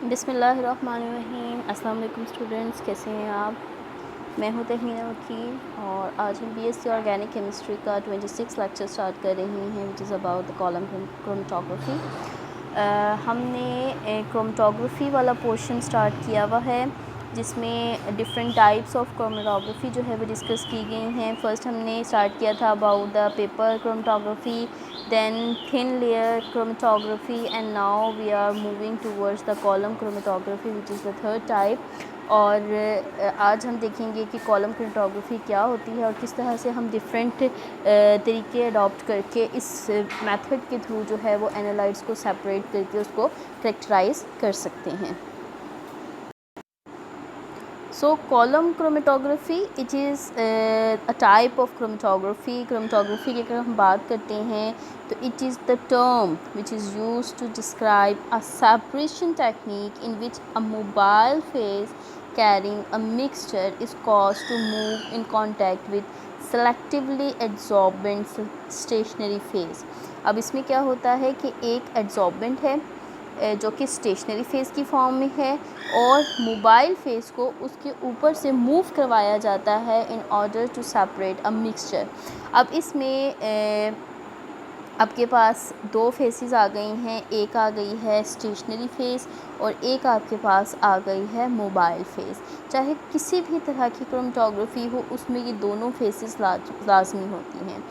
बिस्मिल्लाहिर्रहमानिर्रहीम। अस्सलाम वालेकुम स्टूडेंट्स, कैसे हैं आप? मैं हूं तहमीना वकील और आज हम बीएससी ऑर्गेनिक केमिस्ट्री का 26 लेक्चर स्टार्ट कर रहे हैं which is about the column chromatography. हमने क्रोमेटोग्राफी वाला पोर्शन स्टार्ट किया हुआ है जिसमें डिफरेंट टाइप्स ऑफ क्रोमेटोग्राफी जो है वो डिस्कस की गई हैं। फ़र्स्ट हमने स्टार्ट किया था about the paper chromatography, then thin layer chromatography, and now we are moving towards the column chromatography which is the third type। और आज हम देखेंगे कि कॉलम क्रोमेटोग्राफी क्या होती है और किस तरह से हम डिफरेंट तरीके अडॉप्ट करके इस मेथड के थ्रू जो है वो एनालाइट्स को सेपरेट करके उसको करेक्टराइज कर सकते हैं। So column chromatography it is a type of chromatography। chromatography की अगर हम बात करते हैं तो it is the term which is used to describe a separation technique in which a mobile phase carrying a mixture is caused to move in contact with selectively adsorbent stationary phase। अब इसमें क्या होता है कि एक adsorbent है जो कि स्टेशनरी फ़ेज़ की फॉर्म में है और मोबाइल फ़ेज़ को उसके ऊपर से मूव करवाया जाता है in order to separate a mixture. अब इसमें आपके पास दो फेसेस आ गई हैं, एक आ गई है स्टेशनरी फ़ेज़ और एक आपके पास आ गई है मोबाइल फ़ेज़। चाहे किसी भी तरह की क्रोमेटोग्राफी हो उसमें ये दोनों फेसेस लाजमी होती हैं।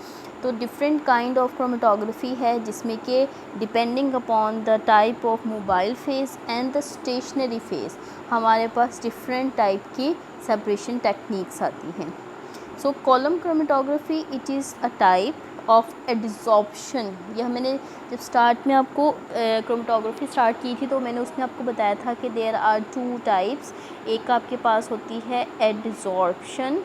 तो डिफरेंट काइंड ऑफ क्रोमेटोग्राफी है जिसमें कि depending upon the type of mobile phase and the stationary phase हमारे पास डिफरेंट टाइप की सेपरेशन टेक्निक्स आती हैं। So column chromatography it is a type of adsorption. यह मैंने जब स्टार्ट में आपको क्रोमेटोग्राफी स्टार्ट की थी तो मैंने उसमें आपको बताया था कि देयर आर टू टाइप्स। एक आपके पास होती है एडजॉर्प्शन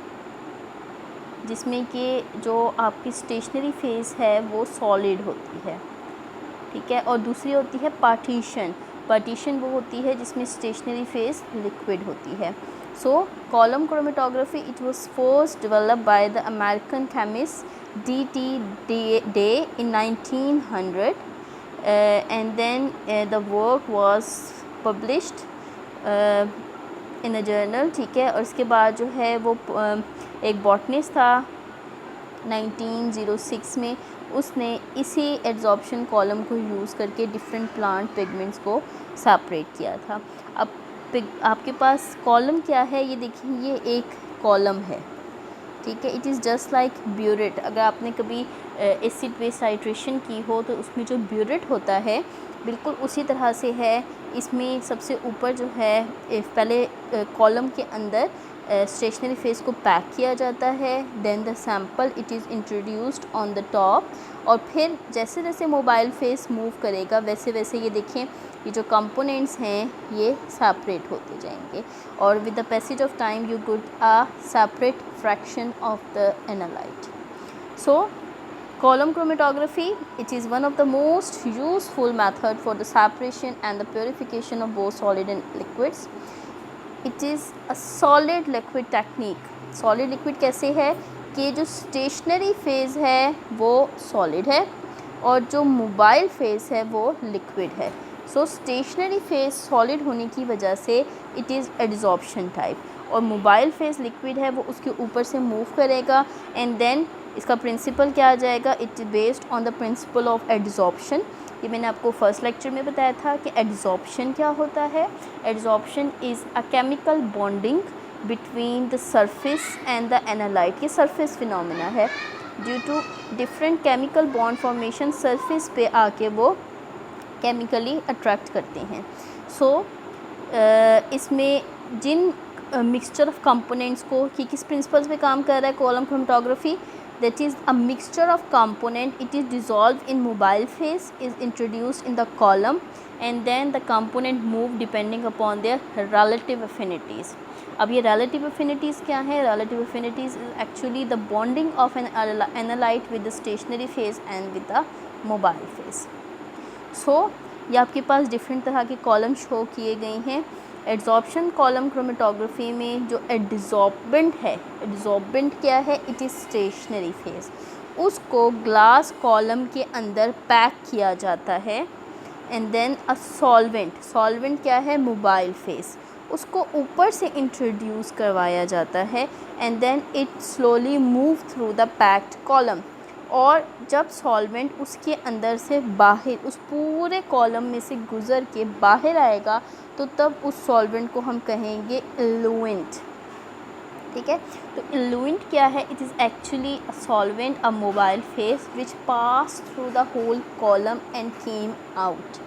जिसमें कि जो आपकी स्टेशनरी फ़ेज़ है वो सॉलिड होती है, ठीक है, और दूसरी होती है पार्टीशन। पार्टीशन वो होती है जिसमें स्टेशनरी फ़ेज़ लिक्विड होती है। सो column chromatography it was first developed by the American chemist D.T. Day in 1900 and then the work was published in a journal, ठीक है। और इसके बाद जो है वो एक बॉटनिस्ट था 1906 में, उसने इसी एड्जॉर्प्शन कॉलम को यूज़ करके डिफरेंट प्लांट पिगमेंट्स को सेपरेट किया था। अब आपके पास कॉलम क्या है, ये देखिए, ये एक कॉलम है, ठीक है। It is just like burette. अगर आपने कभी एसिड बेस टाइट्रेशन की हो तो उसमें जो ब्यूरेट होता है बिल्कुल उसी तरह से है। इसमें सबसे ऊपर जो है पहले कॉलम के अंदर स्टेशनरी फ़ेज़ को पैक किया जाता है, then the sample it is introduced on the top और फिर जैसे जैसे मोबाइल फ़ेज़ मूव करेगा वैसे वैसे ये देखें ये जो कंपोनेंट्स हैं ये सेपरेट होते जाएंगे और with the passage of time you get a separate fraction of the analyte. So column chromatography it is one of the most useful method for the separation and the purification of both solid and liquids। It is a solid liquid technique. Solid liquid कैसे है कि जो stationery phase है वो solid है और जो mobile phase है वो लिक्विड है। सो स्टेशनरी फ़ेज़ सॉलिड होने की वजह से इट इज़ एड्जॉर्प्शन टाइप और मोबाइल फ़ेज़ लिक्विड है वो उसके ऊपर से मूव करेगा एंड देन इसका प्रिंसिपल क्या आ जाएगा, it is based on the principle of adsorption. ये मैंने आपको फर्स्ट लेक्चर में बताया था कि एड्जॉर्प्शन क्या होता है। Adsorption is a chemical bonding between the surface and the analyte. ये सरफेस फिनोमेना है, due to different chemical bond formation surface पे आके वो केमिकली अट्रैक्ट करते हैं। सो इसमें जिन मिक्सचर ऑफ कंपोनेंट्स को कि किस प्रिंसिपल्स पे काम कर रहा है column chromatography, that is a mixture of component, it is dissolved in mobile phase, is introduced in the column and then the component move depending upon their relative affinities। अब ये relative affinities क्या है? relative affinities is actually the bonding of an analyte with the stationary phase and with the mobile phase। so ये आपके पास different तरह के column show किए गए हैं। एड्जॉर्प्शन कॉलम क्रोमेटोग्राफी में जो एड्जॉर्बेंट है, एड्जॉर्बेंट क्या है, इट इज़ स्टेशनरी फेज़, उसको ग्लास कॉलम के अंदर पैक किया जाता है and then a solvent, solvent क्या है, मोबाइल फेस, उसको ऊपर से इंट्रोड्यूस करवाया जाता है and then it slowly move through the packed column. और जब सॉल्वेंट उसके अंदर से बाहर, उस पूरे कॉलम में से गुज़र के बाहर आएगा, तो तब उस सॉल्वेंट को हम कहेंगे इलुएंट। ठीक है, तो इलुएंट क्या है, it is actually a solvent, a mobile phase which pass through the whole column and came out.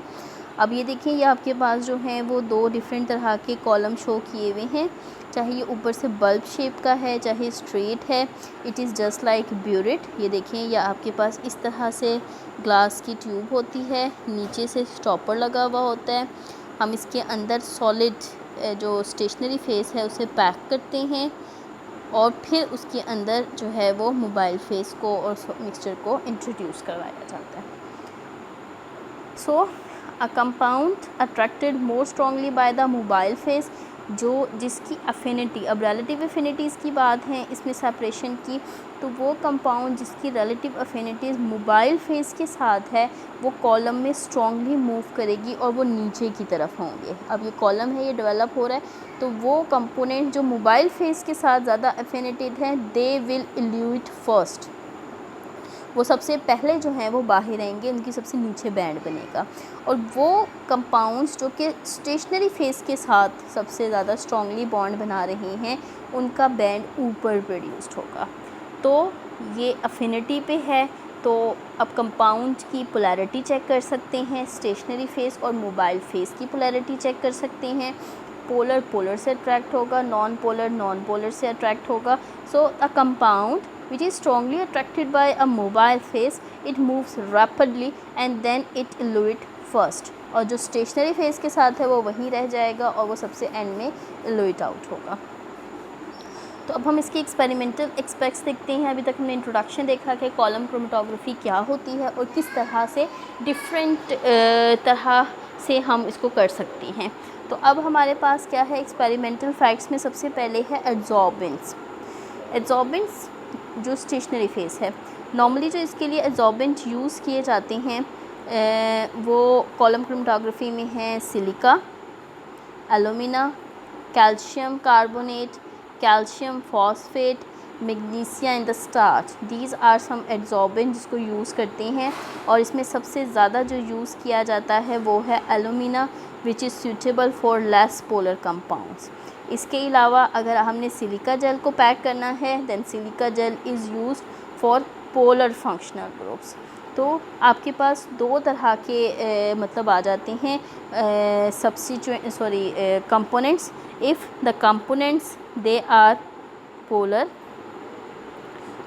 अब ये देखिए, ये आपके पास जो हैं वो दो डिफरेंट तरह के कॉलम शो किए हुए हैं, चाहे ये ऊपर से बल्ब शेप का है चाहे स्ट्रेट है। It is just like burette. ये देखें, यह आपके पास इस तरह से ग्लास की ट्यूब होती है, नीचे से स्टॉपर लगा हुआ होता है। हम इसके अंदर सॉलिड जो स्टेशनरी फेस है उसे पैक करते हैं और फिर उसके अंदर जो है वो मोबाइल फेस को और मिक्सचर को इंट्रोड्यूस करवाया जाता है। So a compound attracted more strongly by the mobile phase, जो जिसकी अफिनिटी, अब रिलेटिव अफिनिटीज़ की बात है इसमें सेपरेशन की, तो वो कंपाउंड जिसकी रिलेटिव अफिनिटीज़ मोबाइल फेस के साथ है वो कॉलम में स्ट्रॉन्गली मूव करेगी और वो नीचे की तरफ होंगे। अब ये कॉलम है, ये डेवलप हो रहा है, तो वो कंपोनेंट जो मोबाइल फेस के साथ ज़्यादा अफिनिटेड हैं दे विल इल्यूट फर्स्ट, वो सबसे पहले जो हैं वो बाहर रहेंगे, उनकी सबसे नीचे बैंड बनेगा। और वो कंपाउंड्स जो कि स्टेशनरी फेस के साथ सबसे ज़्यादा स्ट्रॉन्गली बॉन्ड बना रहे हैं उनका बैंड ऊपर प्रोड्यूस्ड होगा। तो ये अफिनिटी पे है। तो अब कंपाउंड की पोलैरिटी चेक कर सकते हैं, स्टेशनरी फेस और मोबाइल फेस की पोलैरिटी चेक कर सकते हैं। पोलर पोलर से अट्रैक्ट होगा, नॉन पोलर से अट्रैक्ट होगा। So a compound which is strongly attracted by a mobile phase, it moves rapidly and then it eluate first, और जो स्टेशनरी फेस के साथ है वो वहीं रह जाएगा और वो सबसे एंड में eluate आउट होगा। तो अब हम इसके एक्सपेरिमेंटल एस्पेक्ट्स देखते हैं। अभी तक हमने इंट्रोडक्शन देखा कि कॉलम क्रोमेटोग्राफी क्या होती है और किस तरह से डिफरेंट तरह से हम इसको कर सकते हैं। तो अब हमारे पास क्या है, एक्सपेरिमेंटल फैक्ट्स में सबसे पहले है एड्जॉर्बेंट्स। एड्जॉर्बेंट्स जो स्टेशनरी फेस है, नॉर्मली जो इसके लिए एड्जॉर्बेंट यूज़ किए जाते हैं वो कॉलम क्रोमेटोग्राफी में है silica, alumina, calcium carbonate, calcium phosphate, magnesia in the starch. These are some adsorbent जिसको यूज़ करते हैं और इसमें सबसे ज़्यादा जो यूज़ किया जाता है वो है alumina which is suitable for less polar compounds. इसके अलावा अगर हमने सिलिका जेल को पैक करना है then silica gel is used for polar functional groups. तो आपके पास दो तरह के मतलब आ जाते हैं components. If the components they are polar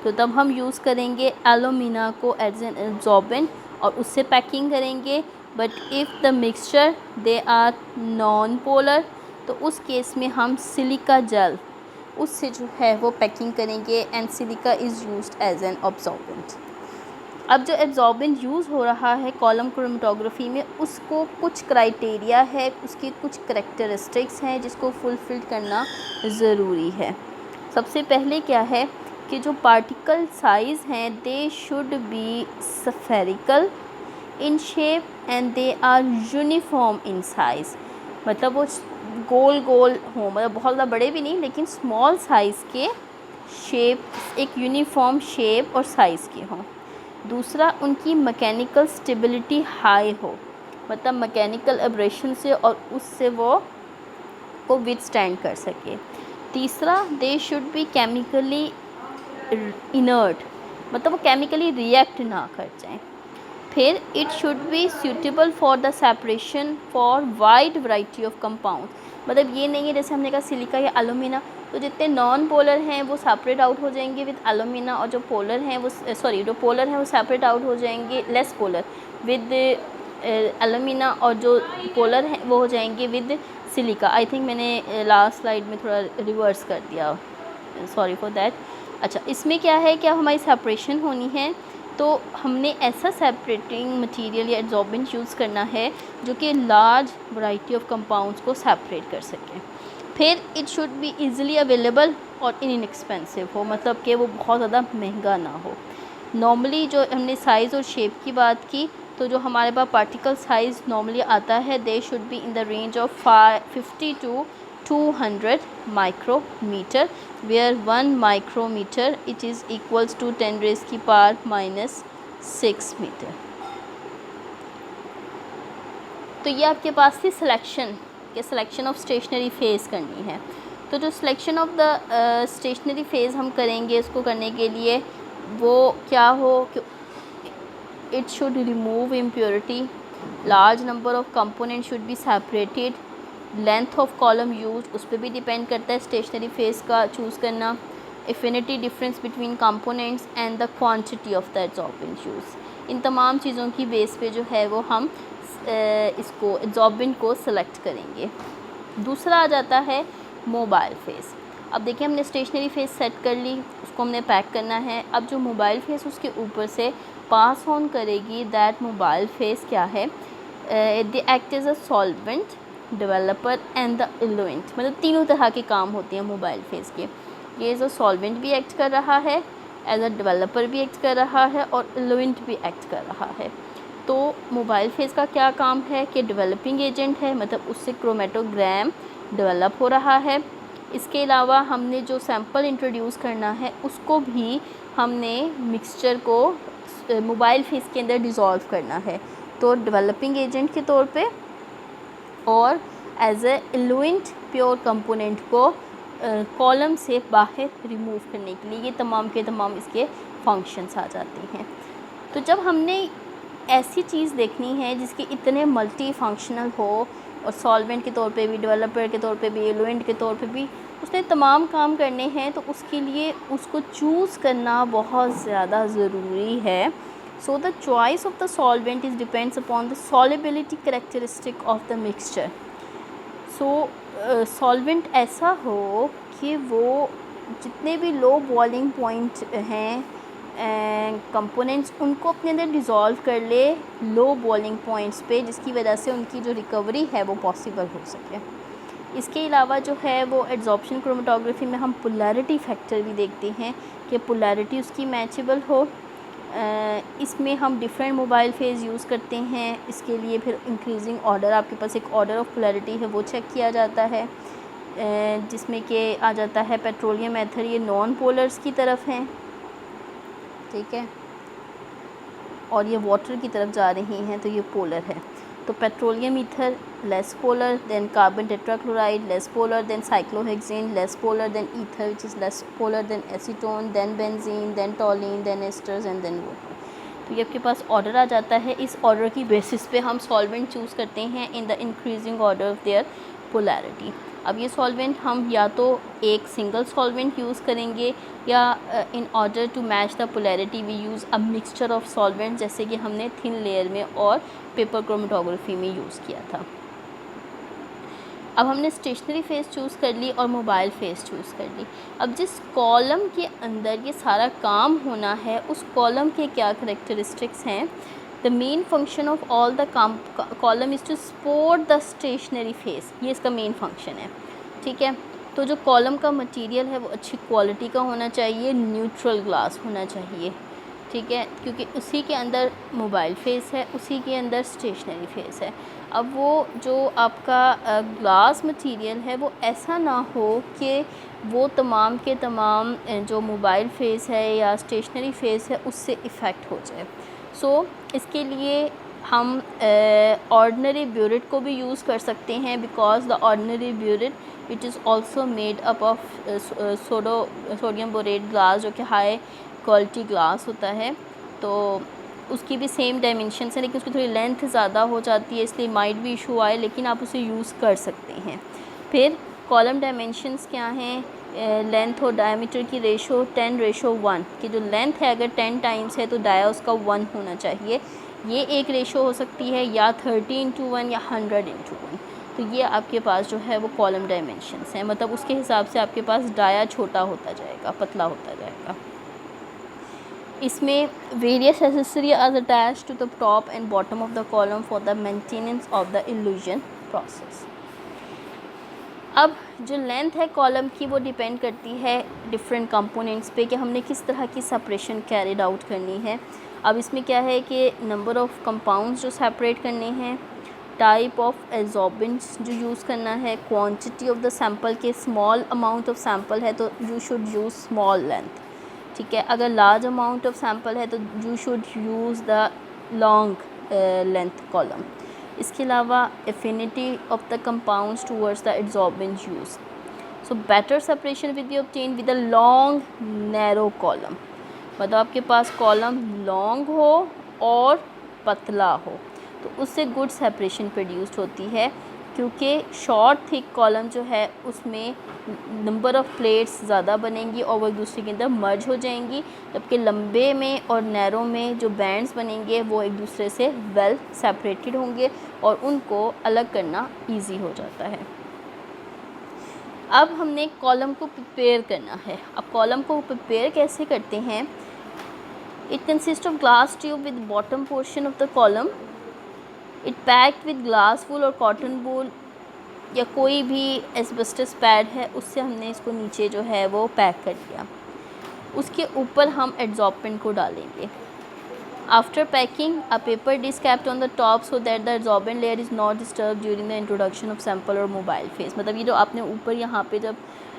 तो तब हम यूज़ करेंगे एलुमिना को एज एन एब्जॉर्बेंट और उससे पैकिंग करेंगे। But if the mixture they are non polar तो उस केस में हम सिलिका जेल उससे जो है वो पैकिंग करेंगे and silica is used as an absorbent. अब जो एब्जॉर्बेंट यूज़ हो रहा है कॉलम क्रोमेटोग्राफी में उसको कुछ क्राइटेरिया है, उसके कुछ करेक्टरिस्टिक्स हैं जिसको फुलफिल करना ज़रूरी है। सबसे पहले क्या है कि जो पार्टिकल साइज़ हैं they should be spherical in shape and they are uniform in size, मतलब वो गोल गोल हों, मतलब बहुत ज़्यादा बड़े भी नहीं लेकिन स्मॉल साइज़ के शेप, एक यूनिफॉर्म शेप और साइज़ के हों। दूसरा, उनकी मैकेनिकल स्टेबिलिटी हाई हो, मतलब मैकेनिकल एब्रेशन से और उससे वो को विथस्टैंड कर सके। तीसरा, दे शुड बी केमिकली इनर्ट, मतलब वो केमिकली रिएक्ट ना कर जाएं। फिर it should be suitable for the separation for wide variety of compound, मतलब ये नहीं है जैसे हमने कहा सिलिका या एलुमिना तो जितने नॉन पोलर हैं वो सेपरेट आउट हो जाएंगे विद एलुमिना और जो पोलर हैं वो जो पोलर हैं वो सेपरेट आउट हो जाएंगे लेस पोलर विद एलुमिना और जो पोलर हैं वो हो जाएंगे विद सिलिका। आई थिंक मैंने लास्ट स्लाइड में थोड़ा रिवर्स कर दिया, सॉरी फॉर दैट। अच्छा, इसमें क्या है, क्या हमारी सेपरेशन होनी है तो हमने ऐसा सेपरेटिंग मटेरियल या एड्जॉर्बेंट यूज़ करना है जो कि लार्ज वैरायटी ऑफ कंपाउंड्स को सेपरेट कर सके। फिर it should be easily available और इनएक्सपेंसिव हो, मतलब कि वो बहुत ज़्यादा महंगा ना हो। नॉर्मली जो हमने साइज़ और शेप की बात की तो जो हमारे पास पार्टिकल साइज़ नॉर्मली आता है they should be in the range of 50 to 200 micrometre, where 1 micrometre it is equals to 10⁻⁻⁶ metre. तो ये आपके पास थी सिलेक्शन ऑफ स्टेशनरी फेज़ करनी है। तो जो selection of the stationary phase हम करेंगे, उसको करने के लिए वो क्या हो कि it should remove impurity, large number of component should be separated, length of column use उस पर भी डिपेंड करता है स्टेशनरी फेज़ का चूज़ करना, affinity difference between components and the quantity of the adsorbent use. इन तमाम चीज़ों की बेस पे जो है वो हम इसको एड्सॉर्बेंट को सिलेक्ट करेंगे। दूसरा आ जाता है मोबाइल फेज़। अब देखिए हमने स्टेशनरी फेज़ सेट कर ली, उसको हमने पैक करना है। अब जो मोबाइल फेज़ उसके ऊपर से पास ऑन करेगी, दैट मोबाइल फेज़ क्या है, they act as a solvent, developer and the eluent. मतलब तीनों तरह के काम होते हैं मोबाइल फेज़ के। ये एज अ सॉल्वेंट भी एक्ट कर रहा है, एज अ डेवलपर भी एक्ट कर रहा है और इलुएंट भी एक्ट कर रहा है। तो मोबाइल फेज़ का क्या काम है कि डेवलपिंग एजेंट है, मतलब उससे क्रोमेटोग्राम डेवलप हो रहा है। इसके अलावा हमने जो सैंपल इंट्रोड्यूस करना है उसको भी हमने मिक्सचर को मोबाइल फेज़ के अंदर डिज़ोल्व करना है, तो डेवलपिंग एजेंट के तौर पे और एज ए इलुएंट प्योर कंपोनेंट को कॉलम से बाहर रिमूव करने के लिए ये तमाम के तमाम इसके फंक्शंस आ जाते हैं। तो जब हमने ऐसी चीज़ देखनी है जिसके इतने मल्टी फंक्शनल हो और सॉल्वेंट के तौर पे भी, डेवलपर के तौर पे भी, इलुएंट के तौर पे भी उसने तमाम काम करने हैं, तो उसके लिए उसको चूज़ करना बहुत ज़्यादा ज़रूरी है। So the choice of the solvent is depends upon the solubility characteristic of the mixture. So solvent ऐसा हो कि वो जितने भी लो बॉइलिंग पॉइंट हैं कंपोनेंट्स उनको अपने अंदर डिज़ोल्व कर ले लो बॉइलिंग पॉइंट्स पे, जिसकी वजह से उनकी जो रिकवरी है वो पॉसिबल हो सके। इसके अलावा जो है वो एड्सॉर्प्शन क्रोमेटोग्राफी में हम पोलैरिटी फैक्टर भी देखते हैं कि पोलैरिटी उसकी मैचेबल हो। इसमें हम डिफरेंट मोबाइल फेज़ यूज़ करते हैं। इसके लिए फिर इंक्रीजिंग ऑर्डर, आपके पास एक ऑर्डर ऑफ पोलैरिटी है वो चेक किया जाता है, जिसमें कि आ जाता है पेट्रोलियम एथर, ये नॉन पोलर्स की तरफ हैं, ठीक है, और ये वाटर की तरफ जा रही हैं तो ये पोलर है। तो petroleum ether less polar, then carbon tetrachloride less polar, then cyclohexane less polar, then ether which is less polar, then acetone, then benzene, then toluene, then esters and then water. तो ये आपके पास order आ जाता है। इस order की basis पे हम solvent choose करते हैं in the increasing order of their polarity. अब ये सॉल्वेंट हम या तो एक सिंगल सॉल्वेंट यूज़ करेंगे या in order to match the polarity we use a mixture of solvent, जैसे कि हमने थिन लेयर में और पेपर क्रोमेटोग्राफी में यूज़ किया था। अब हमने स्टेशनरी फेज़ चूज़ कर ली और मोबाइल फेज़ चूज़ कर ली। अब जिस कॉलम के अंदर ये सारा काम होना है उस कॉलम के क्या करेक्टरिस्टिक्स हैं। The main function of all the column is to support the stationary phase, ये इसका मेन फंक्शन है, ठीक है। तो जो कॉलम का मटेरियल है वो अच्छी क्वालिटी का होना चाहिए, न्यूट्रल ग्लास होना चाहिए, ठीक है, क्योंकि उसी के अंदर मोबाइल फेज़ है, उसी के अंदर स्टेशनरी फेज़ है। अब वो जो आपका ग्लास मटेरियल है वो ऐसा ना हो कि वो तमाम के तमाम जो मोबाइल फेज़ है या स्टेशनरी फेज़ है उससे इफ़ेक्ट हो जाए। सो इसके लिए हम ऑर्डिनरी ब्यूरेट को भी यूज़ कर सकते हैं, because the ordinary burette it is also made up of sodium borate glass, जो कि हाई क्वालिटी ग्लास होता है। तो उसकी भी सेम डायमेंशंस है, लेकिन उसकी थोड़ी लेंथ ज़्यादा हो जाती है, इसलिए माइट भी इशू आए, लेकिन आप उसे यूज़ कर सकते हैं। फिर कॉलम डायमेंशंस क्या हैं, लेंथ और डायमीटर की रेशो 10:1 की जो लेंथ है अगर 10 टाइम्स है तो डाया उसका 1 होना चाहिए। ये एक रेशो हो सकती है या 30:1 या 100:1। तो ये आपके पास जो है वो कॉलम डायमेंशंस हैं, मतलब उसके हिसाब से आपके पास डाया छोटा होता जाएगा, पतला होता जाएगा। इसमें various accessory are attached to the top and bottom of the column for the maintenance of the elution process. अब जो लेंथ है कॉलम की वो डिपेंड करती है डिफरेंट कंपोनेंट्स पे कि हमने किस तरह की सेपरेशन कैरिड आउट करनी है। अब इसमें क्या है कि नंबर ऑफ़ कंपाउंड्स जो सेपरेट करने हैं, टाइप ऑफ एब्जॉर्बेंट्स जो यूज़ करना है, क्वांटिटी ऑफ द सैंपल के स्मॉल अमाउंट ऑफ सैंपल है तो you should use small length, ठीक है। अगर लार्ज अमाउंट ऑफ सैंपल है तो you should use the long length column. इसके अलावा affinity of the compounds towards the absorbent use. So better separation with B obtain with a long narrow column, मतलब आपके पास column long हो और पतला हो तो उससे गुड सेपरेशन प्रोड्यूस्ड होती है, क्योंकि शॉर्ट थिक कॉलम जो है उसमें नंबर ऑफ़ प्लेट्स ज़्यादा बनेंगी और वो एक दूसरे के अंदर मर्ज हो जाएंगी, जबकि लंबे में और नैरो में जो बैंड्स बनेंगे वो एक दूसरे से वेल सेपरेटेड होंगे और उनको अलग करना ईजी हो जाता है। अब हमने कॉलम को प्रिपेयर करना है। अब कॉलम को प्रिपेयर कैसे करते हैं? It consist of glass tube with bottom portion of the column, it packed with glass wool और कॉटन वूल या कोई भी एस्बेस्टस पैड है उससे हमने इसको नीचे जो है वो पैक कर दिया। उसके ऊपर हम एड्जॉर्बेंट को डालेंगे। After packing a paper disc kept on the top so that the absorbent layer is not disturbed during the introduction of sample और मोबाइल फेस। मतलब ये जो आपने ऊपर यहाँ पे जब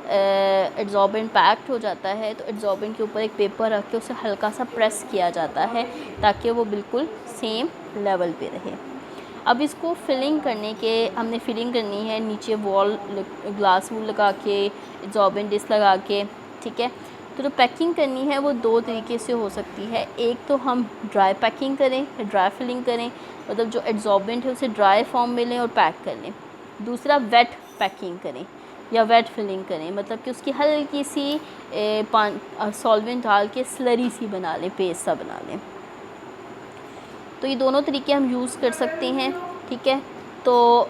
एड्जॉर्बेंट पैक्ड हो जाता है तो एड्जॉर्बेंट के ऊपर एक पेपर रख के उसे हल्का सा प्रेस किया जाता है ताकि वो बिल्कुल सेम लेवल पे रहे। अब इसको फिलिंग करने के हमने फिलिंग करनी है नीचे वॉल ग्लास वूल लगा के, एड्जॉर्बेंट डिस्क लगा के, ठीक है। तो जो पैकिंग करनी है वो दो तरीके से हो सकती है। एक तो हम ड्राई पैकिंग करें, ड्राई फिलिंग करें, मतलब जो एड्जॉर्बेंट है उसे ड्राई फॉर्म में लें और पैक कर लें। दूसरा वेट पैकिंग करें या वेट फिलिंग करें, मतलब कि उसकी हल्की सी सॉल्वेंट डाल के स्लरी सी बना लें, पेस्ट सा बना लें। तो ये दोनों तरीके हम यूज़ कर सकते हैं, ठीक है। तो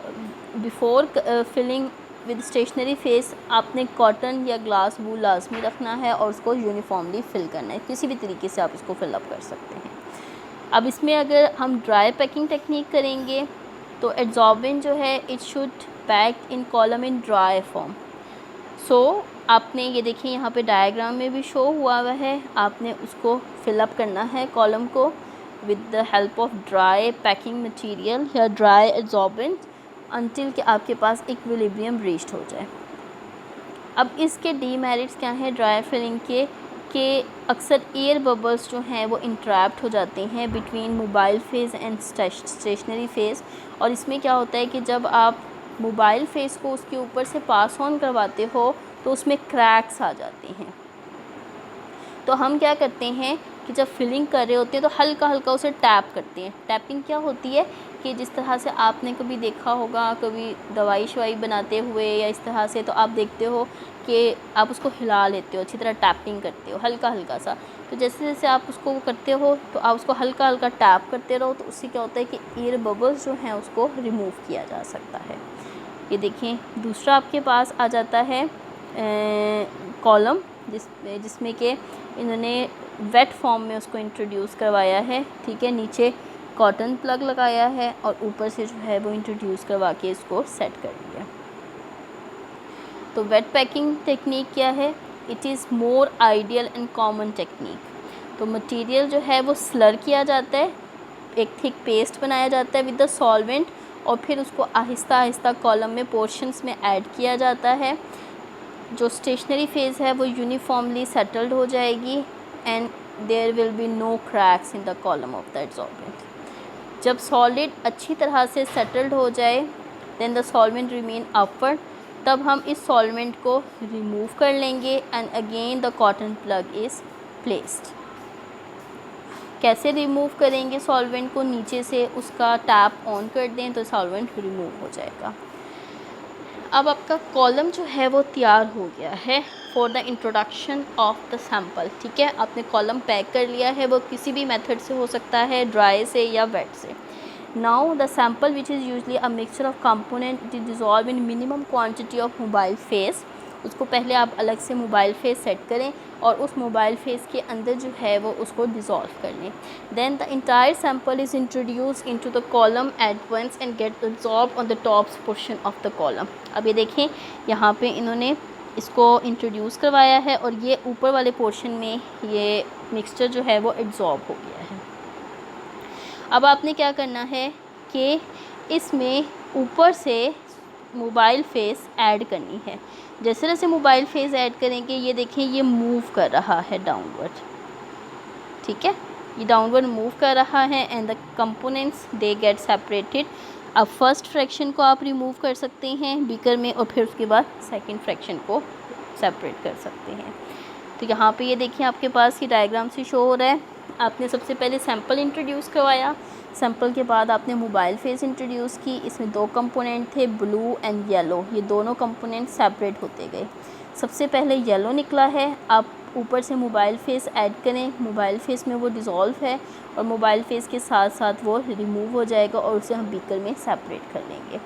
before filling with stationary phase आपने कॉटन या ग्लास वूल लाजमी रखना है और उसको यूनिफॉर्मली फिल करना है। किसी भी तरीके से आप इसको फिल अप कर सकते हैं। अब इसमें अगर हम ड्राई पैकिंग टेक्निक करेंगे तो एड्जॉर्बेंट जो है it should pack in column in dry form. So आपने ये देखिए यहाँ पे डायग्राम में भी शो हुआ हुआ है, आपने उसको फिल अप करना है कॉलम को with the help of dry packing material या ड्राई एड्जॉर्बेंट अनटिल कि आपके पास इक्विलिब्रियम रीच्ड हो जाए। अब इसके डीमेरिट्स क्या हैं ड्राई फिलिंग के अक्सर एयर बबल्स जो हैं वो इंट्रैप्ट हो जाते हैं between mobile phase and stationary phase. और इसमें क्या होता है कि जब आप मोबाइल फेज़ को उसके ऊपर से पास ऑन करवाते हो तो उसमें क्रैक्स आ जाते हैं। तो हम क्या करते हैं कि जब फिलिंग कर रहे होते हैं तो हल्का हल्का उसे टैप करते हैं। टैपिंग क्या होती है कि जिस तरह से आपने कभी देखा होगा, कभी दवाई शवाई बनाते हुए या इस तरह से, तो आप देखते हो कि आप उसको हिला लेते हो, अच्छी तरह टैपिंग करते हो हल्का हल्का सा। तो जैसे जैसे आप उसको करते हो तो आप उसको हल्का हल्का टैप करते रहो, तो उससे क्या होता है कि एयर बबल्स जो हैं उसको रिमूव किया जा सकता है। ये देखें, दूसरा आपके पास आ जाता है कॉलम जिसमें कि इन्होंने वेट फॉर्म में उसको इंट्रोड्यूस करवाया है, ठीक है। नीचे कॉटन प्लग लगाया है और ऊपर से जो है वो इंट्रोड्यूस करवा के इसको सेट कर दिया। तो वेट पैकिंग टेक्निक क्या है? It is more ideal and common technique. तो मटेरियल जो है वो स्लर किया जाता है, एक थिक पेस्ट बनाया जाता है विद द सॉल्वेंट और फिर उसको आहिस्ता आहिस्ता कॉलम में पोर्शंस में ऐड किया जाता है। जो स्टेशनरी फेज़ है वो यूनिफॉर्मली सेटल्ड हो जाएगी and there will be no cracks in the column of the adsorbent. जब सॉलिड अच्छी तरह से सेटल्ड हो जाए then the solvent remain upward, तब हम इस सॉल्वेंट को रिमूव कर लेंगे and again the cotton plug is placed. कैसे रिमूव करेंगे सॉल्वेंट को? नीचे से उसका टैप ऑन कर दें तो सॉल्वेंट रिमूव हो जाएगा। अब आपका कॉलम जो है वो तैयार हो गया है for the introduction of the sample, ठीक है। आपने कॉलम पैक कर लिया है, वो किसी भी मेथड से हो सकता है, ड्राई से या वेट से। Now the sample which is usually a mixture of component it is dissolve in minimum quantity of mobile face. उसको पहले आप अलग से मोबाइल फेस सेट करें और उस मोबाइल फेस के अंदर जो है वो उसको डिज़ोल्व कर लें। Then the entire sample is introduce into the column at once and get absorb on the top portion of the column. अब ये देखें, यहाँ पे इन्होंने इसको इंट्रोड्यूस करवाया है और ये ऊपर वाले पोर्शन में ये मिक्सचर जो है वो एब्जॉर्ब हो गया है। अब आपने क्या करना है कि इसमें ऊपर से मोबाइल फेस ऐड करनी है। जैसे जैसे मोबाइल फेस ऐड करेंगे ये देखें ये मूव कर रहा है डाउनवर्ड, ठीक है, ये डाउनवर्ड मूव कर रहा है and the components they get separated. अब फर्स्ट फ्रैक्शन को आप रिमूव कर सकते हैं बीकर में और फिर उसके बाद सेकंड फ्रैक्शन को सेपरेट कर सकते हैं। तो यहाँ पे ये देखिए आपके पास ये डायग्राम से शो हो रहा है। आपने सबसे पहले सैंपल इंट्रोड्यूस करवाया, सैंपल के बाद आपने मोबाइल फेस इंट्रोड्यूस की। इसमें दो कंपोनेंट थे ब्लू एंड येलो, ये दोनों कंपोनेंट सेपरेट होते गए। सबसे पहले येलो निकला है, आप ऊपर से मोबाइल फेस ऐड करें, मोबाइल फेस में वो डिज़ोल्व है और मोबाइल फेस के साथ साथ वो रिमूव हो जाएगा और उसे हम बीकर में सेपरेट कर लेंगे।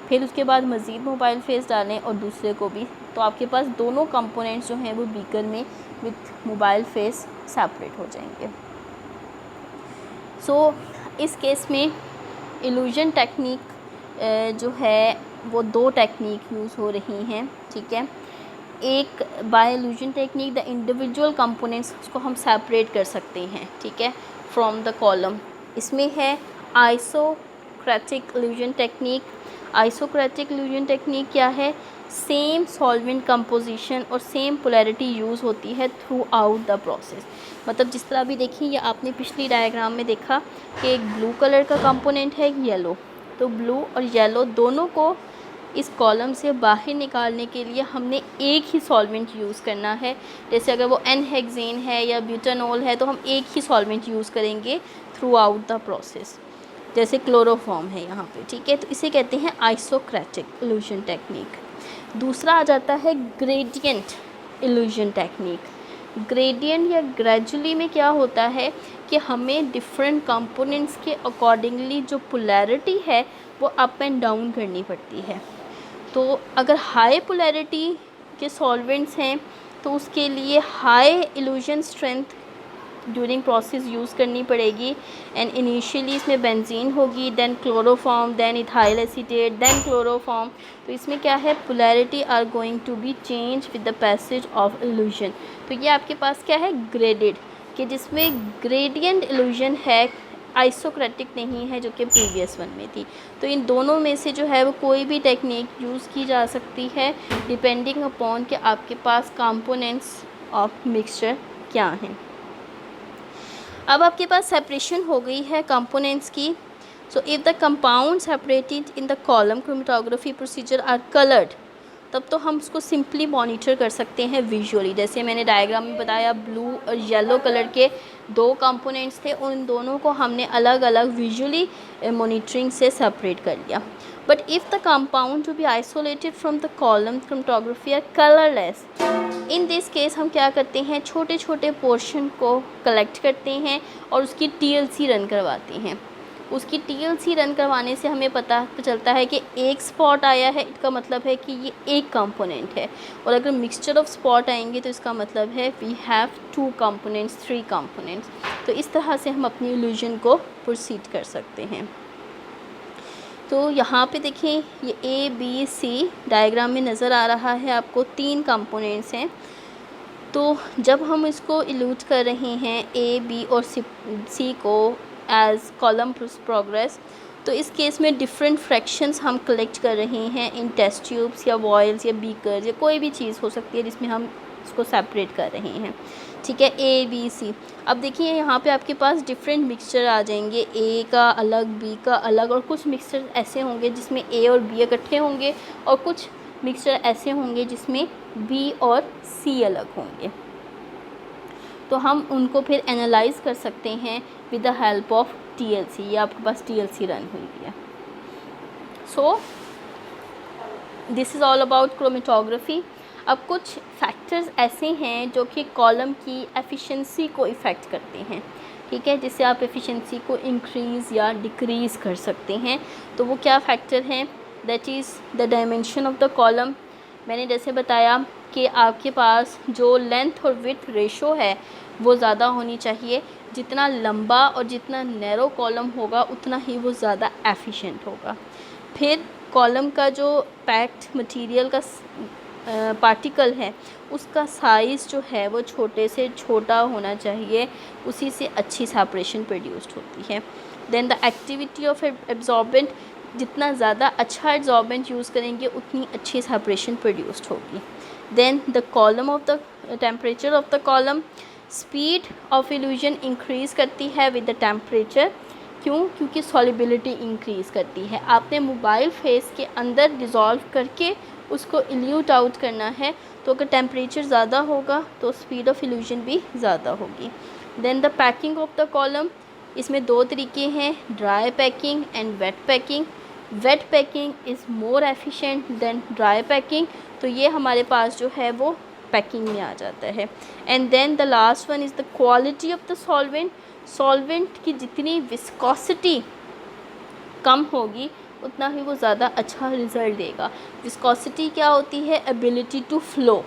फिर उसके बाद मज़ीद मोबाइल फेस डालें और दूसरे को भी, तो आपके पास दोनों कंपोनेंट्स जो हैं वो बीकर में विथ मोबाइल फेस सेपरेट हो जाएंगे। सो इस केस में इल्यूजन टेक्निक जो है वो दो टेक्निक यूज़ हो रही हैं, ठीक है। एक by elution technique the individual components उसको हम सेपरेट कर सकते हैं, ठीक है, फ्रॉम द कॉलम। इसमें है आइसोक्रेटिक इल्यूजन टेक्निक। आइसोक्रेटिक इल्यूजन टेक्निक क्या है, सेम सॉल्वेंट कंपोजिशन और सेम पोलैरिटी यूज़ होती है थ्रू आउट द प्रोसेस। मतलब जिस तरह भी देखिए ये आपने पिछली डायग्राम में देखा कि एक ब्लू कलर का कंपोनेंट है येलो, तो ब्लू और येलो दोनों को इस कॉलम से बाहर निकालने के लिए हमने एक ही सॉल्वेंट यूज़ करना है। जैसे अगर वो एन-हेक्सेन है या ब्यूटानॉल है तो हम एक ही सॉल्वेंट यूज़ करेंगे थ्रू आउट द प्रोसेस, जैसे क्लोरोफॉर्म है यहाँ पे, ठीक है। तो इसे कहते हैं आइसोक्रेटिक इल्यूजन टेक्निक। दूसरा आ जाता है ग्रेडियंट इल्यूजन टेक्निक। ग्रेडियंट या ग्रेजुअली में क्या होता है कि हमें डिफरेंट कंपोनेंट्स के अकॉर्डिंगली जो पोलैरिटी है वो अप एंड डाउन करनी पड़ती है। तो अगर हाई पोलैरिटी के सॉल्वेंट्स हैं तो उसके लिए high elution strength during process use करनी पड़ेगी। एंड इनिशियली इसमें बेंजीन होगी, then chloroform, then ethyl acetate, then chloroform. तो इसमें क्या है, polarity are going to be change with the passage of elution. तो ये आपके पास क्या है, ग्रेडेड, कि जिसमें ग्रेडियंट इल्यूजन है, आइसोक्रेटिक नहीं है जो कि प्रीवियस वन में थी। तो इन दोनों में से जो है वो कोई भी टेक्निक यूज़ की जा सकती है डिपेंडिंग अपॉन कि आपके पास कंपोनेंट्स ऑफ मिक्सचर क्या हैं। अब आपके पास सेपरेशन हो गई है कंपोनेंट्स की। So if the compound separated in the column chromatography procedure are coloured, तब तो हम उसको सिंपली मॉनिटर कर सकते हैं विजुअली। जैसे मैंने डायग्राम में बताया ब्लू और येलो कलर के दो कंपोनेंट्स थे, उन दोनों को हमने अलग अलग विजुअली मॉनिटरिंग से सेपरेट कर लिया। But if the compound to be isolated from the column chromatography are colourless, in this case हम क्या करते हैं, छोटे छोटे पोर्शन को कलेक्ट करते हैं और उसकी TLC रन करवाते हैं। उसकी TLC रन करवाने से हमें पता चलता है कि एक स्पॉट आया है, इसका मतलब है कि ये एक कंपोनेंट है, और अगर मिक्सचर ऑफ स्पॉट आएंगे तो इसका मतलब है वी हैव 2 कंपोनेंट्स, 3 कंपोनेंट्स। तो इस तरह से हम अपनी इल्यूजन को प्रोसीड कर सकते हैं। तो यहाँ पे देखें ये ABC डायग्राम में नज़र आ रहा है आपको, 3 कंपोनेंट्स हैं। तो जब हम इसको इल्यूट कर रहे हैं A, B और C को एज कॉलम प्रोग्रेस, तो इस केस में डिफरेंट फ्रैक्शंस हम कलेक्ट कर रहे हैं इन टेस्ट ट्यूब्स या वॉयल्स या बीकर्स या कोई भी चीज़ हो सकती है जिसमें हम इसको सेपरेट कर रहे हैं, ठीक है, A, B, C। अब देखिए यहाँ पे आपके पास डिफरेंट मिक्सचर आ जाएंगे, A का अलग, B का अलग, और कुछ मिक्सचर ऐसे होंगे जिसमें A और B इकट्ठे होंगे और कुछ मिक्सचर ऐसे होंगे जिसमें B और C अलग होंगे। तो हम उनको फिर एनालाइज कर सकते हैं with the help of TLC। ये आपके पास TLC रन हुई है। सो this is all about chromatography. अब कुछ फैक्टर्स ऐसे हैं जो कि कॉलम की एफिशिएंसी को इफ़ेक्ट करते हैं, ठीक है, जिससे आप एफिशिएंसी को इंक्रीज़ या डिक्रीज़ कर सकते हैं। तो वो क्या फैक्टर हैं, that is the dimension of the column. मैंने जैसे बताया कि आपके पास जो लेंथ और विड्थ रेशो है वो ज़्यादा होनी चाहिए। जितना लंबा और जितना नैरो कॉलम होगा उतना ही वो ज़्यादा एफिशिएंट होगा। फिर कॉलम का जो पैक्ड मटेरियल का पार्टिकल है उसका साइज़ जो है वो छोटे से छोटा होना चाहिए, उसी से अच्छी सेपरेशन प्रोड्यूस्ड होती है। Then the activity of absorbent, जितना ज़्यादा अच्छा एब्जॉर्बेंट यूज़ करेंगे उतनी अच्छी सेपरेशन प्रोड्यूस्ड होगी। Then the column of the temperature of the column, speed of elution increase करती है विद द टेम्परेचर। क्यों? क्योंकि सॉलिबिलिटी इंक्रीज़ करती है। आपने मोबाइल फेस के अंदर डिज़ोल्व करके उसको इल्यूट आउट करना है, तो अगर टेम्परेचर ज़्यादा होगा तो स्पीड ऑफ इल्यूजन भी ज़्यादा होगी। Then the packing of the column, इसमें दो तरीके हैं, dry packing and wet packing. Wet packing is more efficient than dry packing, तो ये हमारे पास जो है वो पैकिंग में आ जाता है। And then the last one is the quality of the solvent. Solvent की जितनी विस्कोसिटी कम होगी उतना ही वो ज़्यादा अच्छा रिज़ल्ट देगा। विस्कोसिटी क्या होती है? Ability to flow.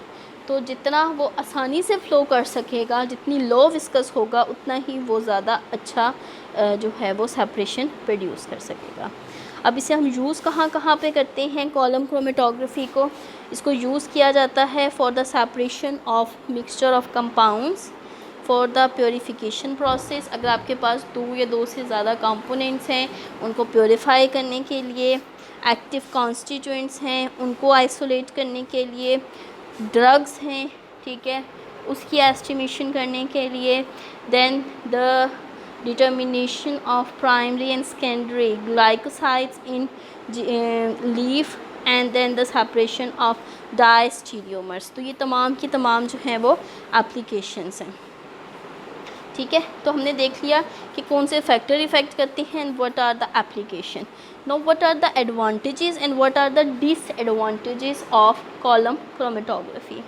तो जितना वो आसानी से फ़्लो कर सकेगा, जितनी लो विस्कस होगा उतना ही वो ज़्यादा अच्छा जो है वो सेपरेशन प्रोड्यूस कर सकेगा। अब इसे हम यूज़ कहाँ कहाँ पे करते हैं कॉलम क्रोमेटोग्राफी को? इसको यूज़ किया जाता है for the separation of mixture of compounds, for the purification process. अगर आपके पास 2 या 2 से ज़्यादा कंपोनेंट्स हैं, उनको प्योरीफाई करने के लिए, एक्टिव कॉन्स्टिट्यूएंट्स हैं उनको आइसोलेट करने के लिए, ड्रग्स हैं, ठीक है, उसकी एस्टिमेशन करने के लिए, then the determination of primary and secondary glycosides in leaf, and then the separation of diastereomers. तो ये तमाम की तमाम जो हैं वो एप्लीकेशंस हैं, ठीक है। तो हमने देख लिया कि कौन से फैक्टर इफ़ेक्ट करते हैं and what are the application. Now what are the advantages and what are the disadvantages of column chromatography.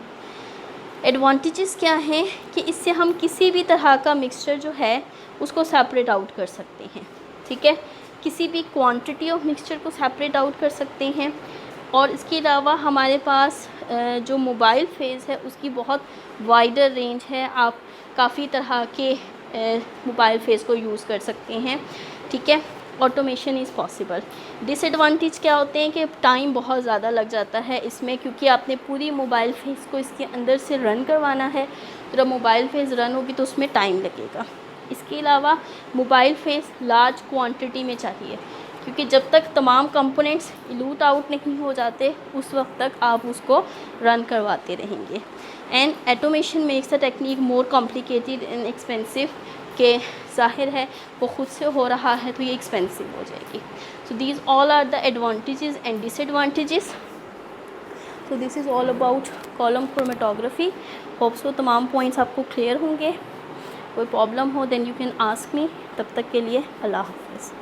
Advantages क्या हैं कि इससे हम किसी भी तरह का मिक्सचर जो है उसको सेपरेट आउट कर सकते हैं, ठीक है, किसी भी क्वांटिटी ऑफ मिक्सचर को सेपरेट आउट कर सकते हैं। और इसके अलावा हमारे पास जो मोबाइल फेज़ है उसकी बहुत वाइडर रेंज है, आप काफ़ी तरह के मोबाइल फेज़ को यूज़ कर सकते हैं, ठीक है। Automation is possible. डिसएडवांटेज क्या होते हैं कि टाइम बहुत ज़्यादा लग जाता है इसमें, क्योंकि आपने पूरी मोबाइल फेज़ को इसके अंदर से रन करवाना है, तो जब मोबाइल फेज़ रन होगी तो उसमें टाइम लगेगा। इसके अलावा मोबाइल फेज़ लार्ज क्वांटिटी में चाहिए, क्योंकि जब तक तमाम कंपोनेंट्स इल्यूट आउट नहीं हो जाते उस वक्त तक आप उसको रन करवाते रहेंगे। And automation makes the technique more complicated and expensive, के ज़ाहिर है वो ख़ुद से हो रहा है तो ये एक्सपेंसिव हो जाएगी। So these all are the advantages and disadvantages. So this is all about column chromatography. Hopes वो तमाम पॉइंट्स आपको क्लियर होंगे। कोई प्रॉब्लम हो then you can ask me. तब तक के लिए अल्लाह हाफ़िज़।